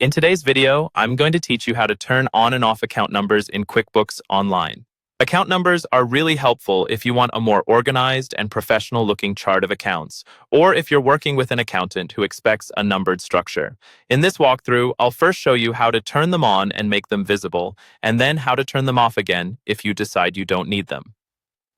In today's video, I'm going to teach you how to turn on and off account numbers in QuickBooks Online. Account numbers are really helpful if you want a more organized and professional-looking chart of accounts, or if you're working with an accountant who expects a numbered structure. In this walkthrough, I'll first show you how to turn them on and make them visible, and then how to turn them off again if you decide you don't need them.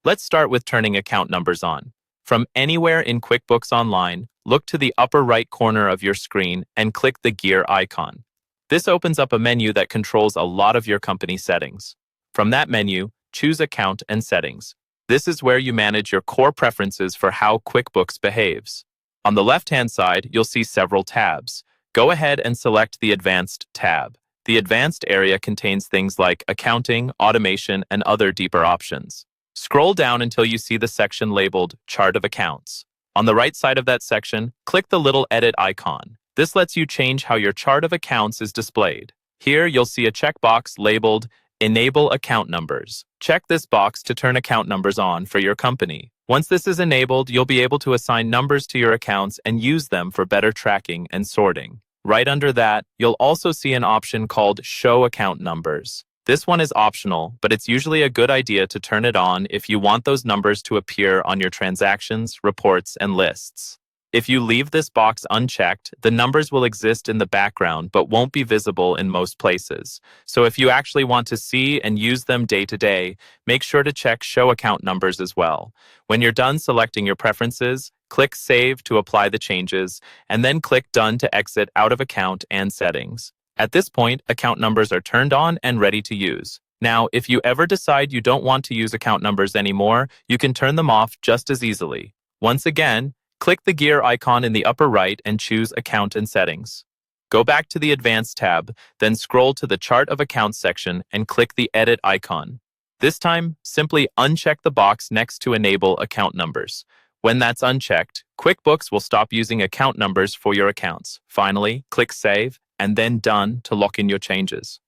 Let's start with turning account numbers on. From anywhere in QuickBooks Online, look to the upper right corner of your screen and click the gear icon. This opens up a menu that controls a lot of your company settings. From that menu, choose Account and Settings. This is where you manage your core preferences for how QuickBooks behaves. On the left-hand side, you'll see several tabs. Go ahead and select the Advanced tab. The Advanced area contains things like accounting, automation, and other deeper options. Scroll down until you see the section labeled Chart of Accounts. On the right side of that section, click the little edit icon. This lets you change how your chart of accounts is displayed. Here, you'll see a checkbox labeled Enable Account Numbers. Check this box to turn account numbers on for your company. Once this is enabled, you'll be able to assign numbers to your accounts and use them for better tracking and sorting. Right under that, you'll also see an option called Show Account Numbers. This one is optional, but it's usually a good idea to turn it on if you want those numbers to appear on your transactions, reports, and lists. If you leave this box unchecked, the numbers will exist in the background but won't be visible in most places. So if you actually want to see and use them day to day, make sure to check Show Account Numbers as well. When you're done selecting your preferences, click Save to apply the changes, and then click Done to exit out of Account and Settings. At this point, account numbers are turned on and ready to use. Now, if you ever decide you don't want to use account numbers anymore, you can turn them off just as easily. Once again, click the gear icon in the upper right and choose Account and Settings. Go back to the Advanced tab, then scroll to the Chart of Accounts section and click the Edit icon. This time, simply uncheck the box next to Enable Account Numbers. When that's unchecked, QuickBooks will stop using account numbers for your accounts. Finally, click Save and then Done to lock in your changes.